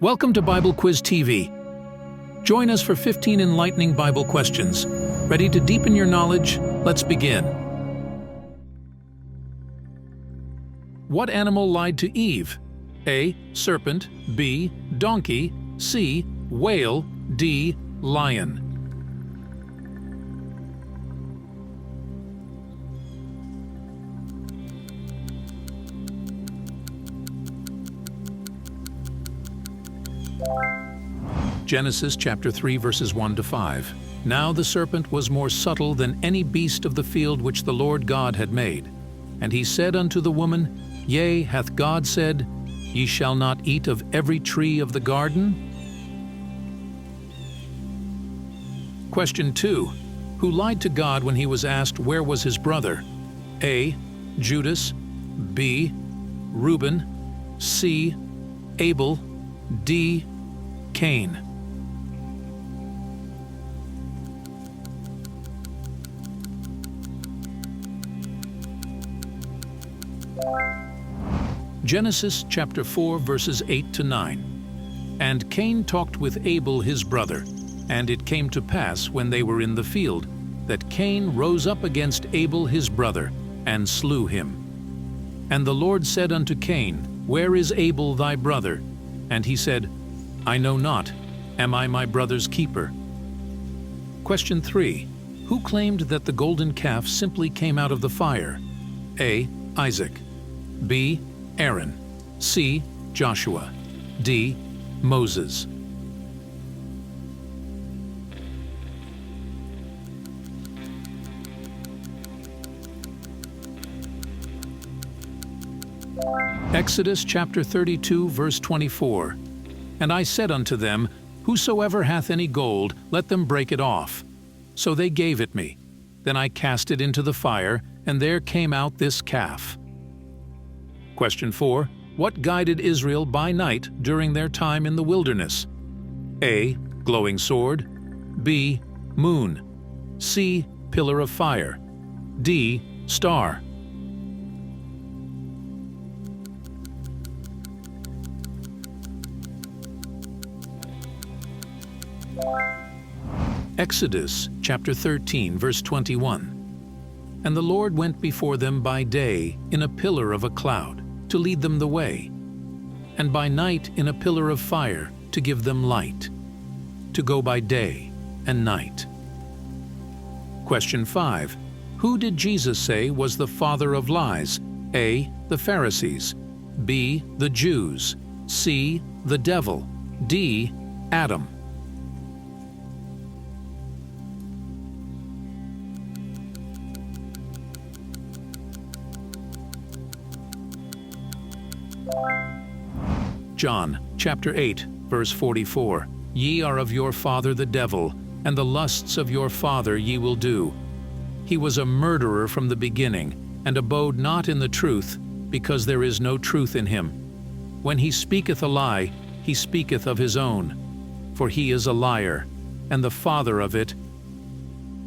Welcome to Bible Quiz TV. Join us for 15 enlightening Bible questions. Ready to deepen your knowledge? Let's begin. What animal lied to Eve? A. Serpent. B. Donkey. C. Whale. D. Lion. Genesis chapter 3 verses 1 to 5. Now the serpent was more subtle than any beast of the field which the Lord God had made. And he said unto the woman, Yea, hath God said, Ye shall not eat of every tree of the garden? Question 2. Who lied to God when he was asked where was his brother? A. Judas. B. Reuben. C. Abel. D. Cain. Genesis chapter 4 verses 8 to 9. And Cain talked with Abel his brother, and it came to pass when they were in the field, that Cain rose up against Abel his brother, and slew him. And the Lord said unto Cain, Where is Abel thy brother? And he said, I know not. Am I my brother's keeper? Question 3. Who claimed that the golden calf simply came out of the fire? A. Isaac. B. Aaron. C. Joshua. D. Moses. Exodus chapter 32 verse 24. And I said unto them, Whosoever hath any gold, let them break it off. So they gave it me. Then I cast it into the fire, and there came out this calf. Question 4. What guided Israel by night during their time in the wilderness? A. Glowing sword. B. Moon. C. Pillar of fire. D. Star. Exodus chapter 13 verse 21. And the Lord went before them by day in a pillar of a cloud, to lead them the way, and by night in a pillar of fire, to give them light, to go by day and night. Question 5. Who did Jesus say was the father of lies? A. The Pharisees. B. The Jews. C. The devil. D. Adam. John chapter 8 verse 44. Ye are of your father the devil, and the lusts of your father ye will do. He was a murderer from the beginning, and abode not in the truth, because there is no truth in him. When he speaketh a lie, he speaketh of his own, for he is a liar, and the father of it.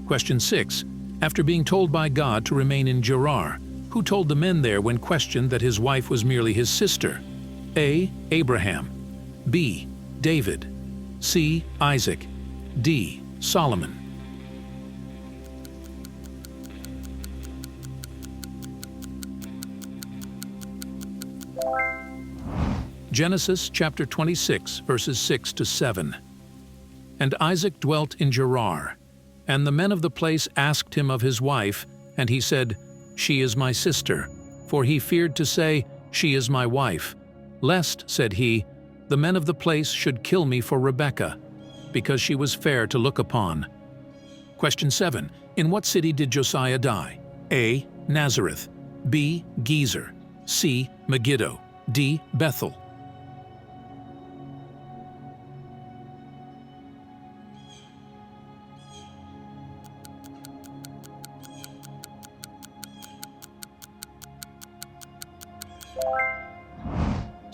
Question 6. After being told by God to remain in Gerar, who told the men there when questioned that his wife was merely his sister? A. Abraham. B. David. C. Isaac. D. Solomon. Genesis chapter 26 verses 6 to 7. And Isaac dwelt in Gerar, and the men of the place asked him of his wife, and he said, She is my sister, for he feared to say, She is my wife. Lest, said he, the men of the place should kill me for Rebekah, because she was fair to look upon. Question 7. In what city did Josiah die? A. Nazareth. B. Gezer. C. Megiddo. D. Bethel.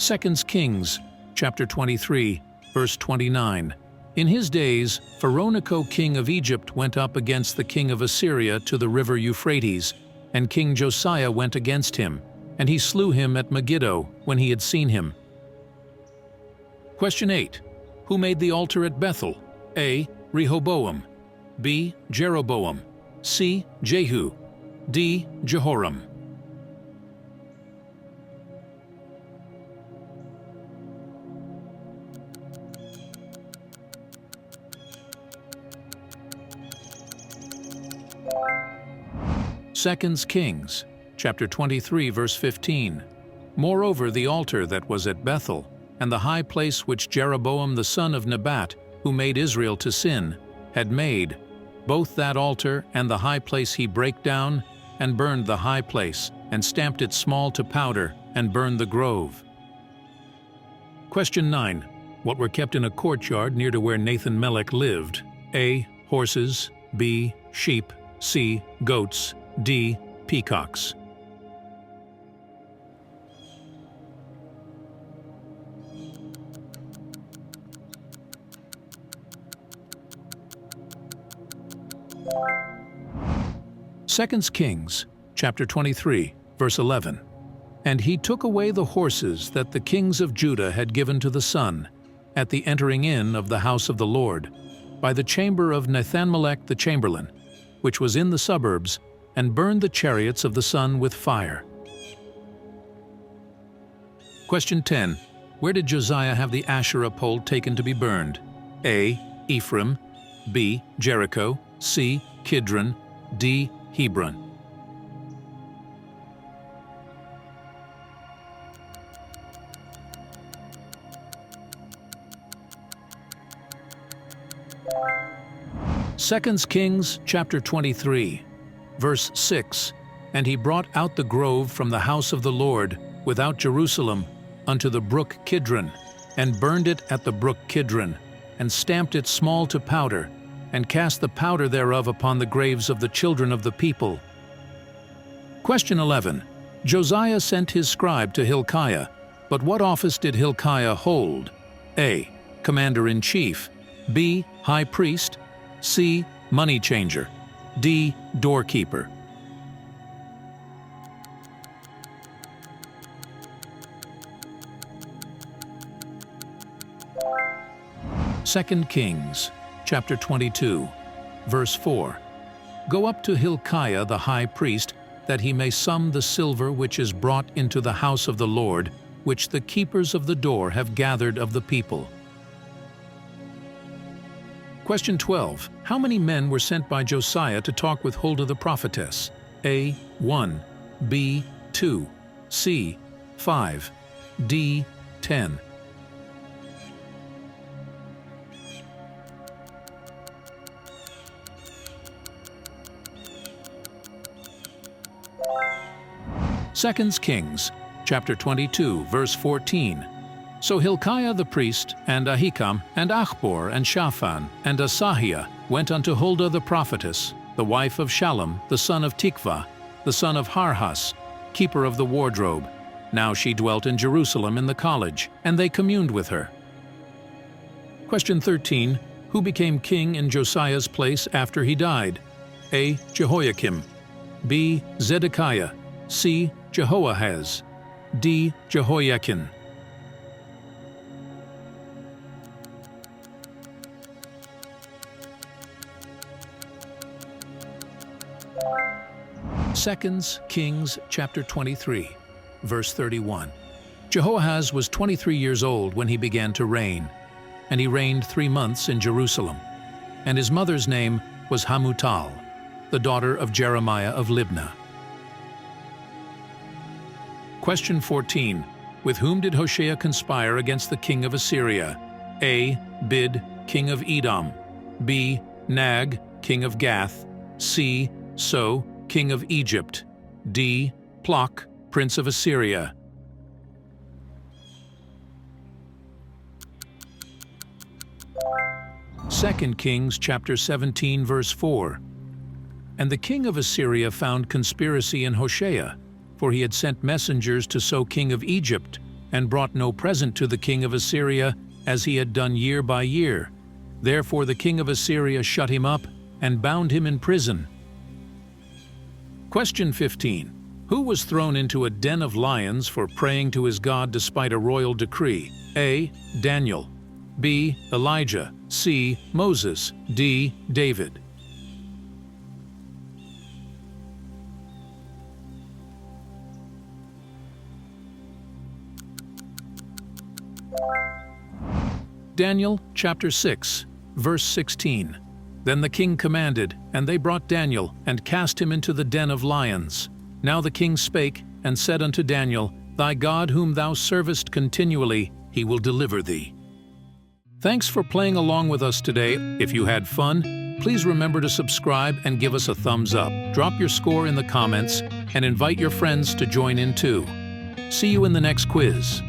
Second Kings chapter 23 verse 29. In his days, Pharaoh king of Egypt went up against the king of Assyria to the river Euphrates, and King Josiah went against him, and he slew him at Megiddo when he had seen him. Question 8. Who made the altar at Bethel? A. Rehoboam, B. Jeroboam, C. Jehu, D. Jehoram. Second Kings, chapter 23, verse 15. Moreover, the altar that was at Bethel, and the high place which Jeroboam the son of Nebat, who made Israel to sin, had made, both that altar and the high place he brake down, and burned the high place, and stamped it small to powder, and burned the grove. Question 9. What were kept in a courtyard near to where Nathan-Melech lived? A. Horses, B. Sheep, C. Goats, D. Peacocks. Second Kings, chapter 23, verse 11. And he took away the horses that the kings of Judah had given to the sun, at the entering in of the house of the Lord, by the chamber of Nathan-Melech the chamberlain, which was in the suburbs, and burned the chariots of the sun with fire. Question 10. Where did Josiah have the Asherah pole taken to be burned? A. Ephraim, B. Jericho, C. Kidron, D. Hebron. Second Kings chapter 23, verse 6. And he brought out the grove from the house of the Lord without Jerusalem unto the brook Kidron, and burned it at the brook Kidron, and stamped it small to powder, and cast the powder thereof upon the graves of the children of the people. Question 11. Josiah sent his scribe to Hilkiah, but what office did Hilkiah hold? A. Commander-in-chief, B. High priest, C. Money changer, D. Doorkeeper. Second Kings, chapter 22, verse 4. Go up to Hilkiah the high priest, that he may sum the silver which is brought into the house of the Lord, which the keepers of the door have gathered of the people. Question 12. How many men were sent by Josiah to talk with Huldah the prophetess? A. 1, B. 2, C. 5, D. 10. Second Kings, chapter 22, verse 14. So Hilkiah the priest, and Ahikam, and Achbor, and Shaphan, and Asahiah went unto Huldah the prophetess, the wife of Shallum, the son of Tikvah, the son of Harhas, keeper of the wardrobe. Now she dwelt in Jerusalem in the college, and they communed with her. Question 13. Who became king in Josiah's place after he died? A. Jehoiakim, B. Zedekiah, C. Jehoahaz, D. Jehoiakim. Second Kings chapter 23, verse 31. Jehoahaz was 23 years old when he began to reign, and he reigned 3 months in Jerusalem. And his mother's name was Hamutal, the daughter of Jeremiah of Libnah. Question 14. With whom did Hoshea conspire against the king of Assyria? A. Bid, king of Edom, B. Nag, king of Gath, C. So, king of Egypt, D. Ploch, prince of Assyria. Second Kings chapter 17, verse 4. And the king of Assyria found conspiracy in Hoshea, for he had sent messengers to So king of Egypt, and brought no present to the king of Assyria, as he had done year by year. Therefore the king of Assyria shut him up, and bound him in prison. Question 15. Who was thrown into a den of lions for praying to his God despite a royal decree? A. Daniel, B. Elijah, C. Moses, D. David. Daniel chapter 6, verse 16. Then the king commanded, and they brought Daniel, and cast him into the den of lions. Now the king spake, and said unto Daniel, Thy God whom thou servest continually, he will deliver thee. Thanks for playing along with us today. If you had fun, please remember to subscribe and give us a thumbs up. Drop your score in the comments, and invite your friends to join in too. See you in the next quiz.